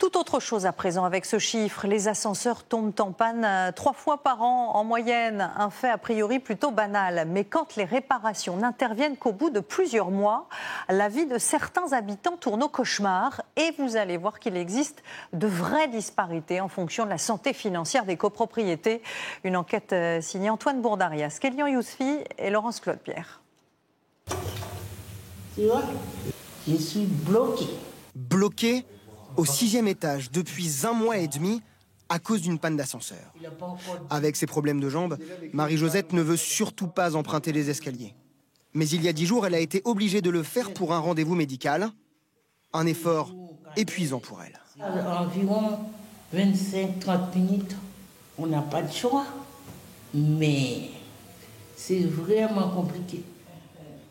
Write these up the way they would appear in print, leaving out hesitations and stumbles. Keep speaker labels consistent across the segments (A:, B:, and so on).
A: Tout autre chose à présent avec ce chiffre. Les ascenseurs tombent en panne 3 fois par an en moyenne. Un fait a priori plutôt banal. Mais quand les réparations n'interviennent qu'au bout de plusieurs mois, la vie de certains habitants tourne au cauchemar. Et vous allez voir qu'il existe de vraies disparités en fonction de la santé financière des copropriétés. Une enquête signée Antoine Bourdarias, Kélian Yousfi et Laurence Claude-Pierre.
B: Tu vois, je suis bloquée.
C: Bloquée au 6e étage depuis 1 mois et demi à cause d'une panne d'ascenseur. Avec ses problèmes de jambes, Marie-Josette ne veut surtout pas emprunter les escaliers. Mais il y a 10 jours, elle a été obligée de le faire pour un rendez-vous médical. Un effort épuisant pour elle.
B: Environ 25-30 minutes, on n'a pas de choix. Mais c'est vraiment compliqué.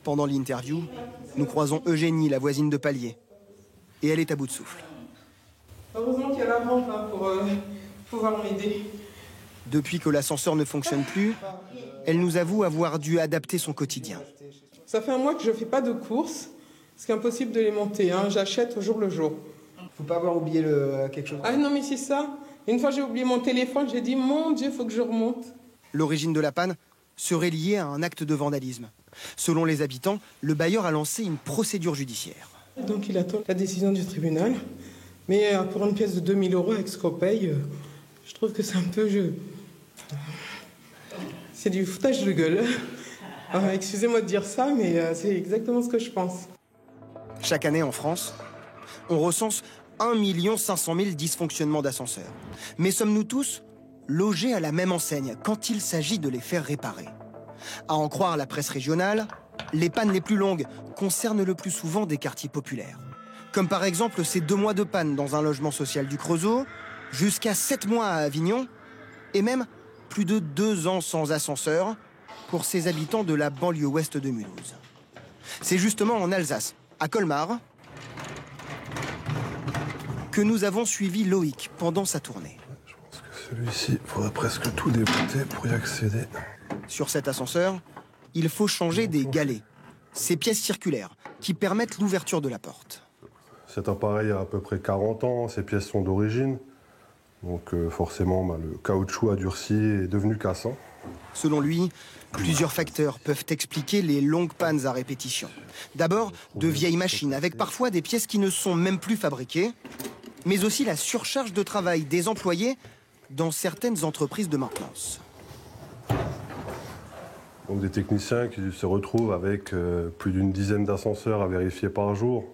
C: Pendant l'interview, nous croisons Eugénie, la voisine de palier. Et elle est à bout de souffle.
D: Heureusement qu'il y a la rampe pour pouvoir m'aider.
C: Depuis que l'ascenseur ne fonctionne plus, elle nous avoue avoir dû adapter son quotidien.
D: Ça fait 1 mois que je ne fais pas de courses, parce qu'impossible de les monter. J'achète au jour le jour.
C: Faut pas avoir oublié quelque chose.
D: Ah non, mais c'est ça. Une fois j'ai oublié mon téléphone, j'ai dit, mon Dieu, il faut que je remonte.
C: L'origine de la panne serait liée à un acte de vandalisme. Selon les habitants, le bailleur a lancé une procédure judiciaire.
D: Donc il attend la décision du tribunal. Mais pour une pièce de 2000 € avec ce qu'on paye, je trouve que c'est un peu... C'est du foutage de gueule. Excusez-moi de dire ça, mais c'est exactement ce que je pense.
C: Chaque année en France, on recense 1 500 000 dysfonctionnements d'ascenseurs. Mais sommes-nous tous logés à la même enseigne quand il s'agit de les faire réparer? À en croire la presse régionale, les pannes les plus longues concernent le plus souvent des quartiers populaires. Comme par exemple ces 2 mois de panne dans un logement social du Creusot, jusqu'à 7 mois à Avignon, et même plus de 2 ans sans ascenseur pour ces habitants de la banlieue ouest de Mulhouse. C'est justement en Alsace, à Colmar, que nous avons suivi Loïc pendant sa tournée.
E: Je pense que celui-ci, il faudrait presque tout démonter pour y accéder.
C: Sur cet ascenseur, il faut changer des galets, ces pièces circulaires qui permettent l'ouverture de la porte.
E: Cet appareil a à peu près 40 ans, ces pièces sont d'origine. Donc forcément, le caoutchouc a durci et est devenu cassant.
C: Selon lui, plusieurs facteurs peuvent expliquer les longues pannes à répétition. D'abord, de vieilles machines avec parfois des pièces qui ne sont même plus fabriquées, mais aussi la surcharge de travail des employés dans certaines entreprises de maintenance.
E: Donc des techniciens qui se retrouvent avec plus d'une dizaine d'ascenseurs à vérifier par jour,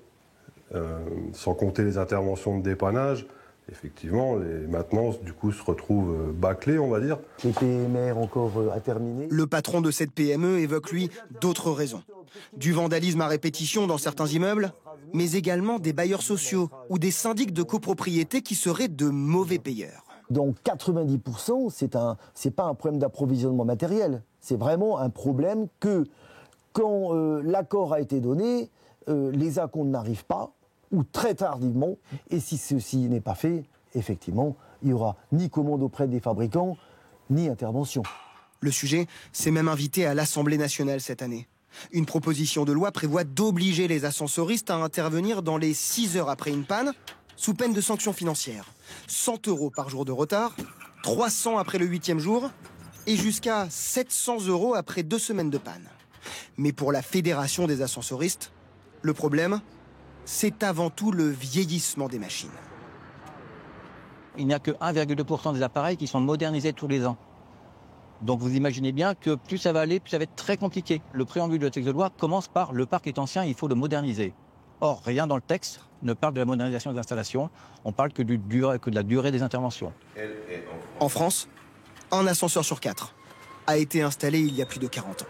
E: sans compter les interventions de dépannage. Effectivement, les maintenances, du coup, se retrouvent bâclées, on va dire.
F: Les PMR encore à terminer.
C: Le patron de cette PME évoque, lui, d'autres raisons. Du vandalisme à répétition dans certains immeubles, mais également des bailleurs sociaux ou des syndics de copropriété qui seraient de mauvais payeurs.
F: Donc 90%, c'est pas un problème d'approvisionnement matériel. C'est vraiment un problème que, quand l'accord a été donné, les acomptes n'arrivent pas, ou très tardivement, et si ceci n'est pas fait, effectivement, il n'y aura ni commande auprès des fabricants, ni intervention.
C: Le sujet s'est même invité à l'Assemblée nationale cette année. Une proposition de loi prévoit d'obliger les ascensoristes à intervenir dans les 6 heures après une panne, sous peine de sanctions financières. 100 € par jour de retard, 300 après le 8e jour, et jusqu'à 700 € après 2 semaines de panne. Mais pour la Fédération des ascensoristes, le problème, c'est avant tout le vieillissement des machines.
G: Il n'y a que 1,2% des appareils qui sont modernisés tous les ans. Donc vous imaginez bien que plus ça va aller, plus ça va être très compliqué. Le préambule de texte de loi commence par « le parc est ancien, il faut le moderniser ». Or, rien dans le texte ne parle de la modernisation des installations, on parle que de la durée des interventions.
C: En France, un ascenseur sur 4 a été installé il y a plus de 40 ans.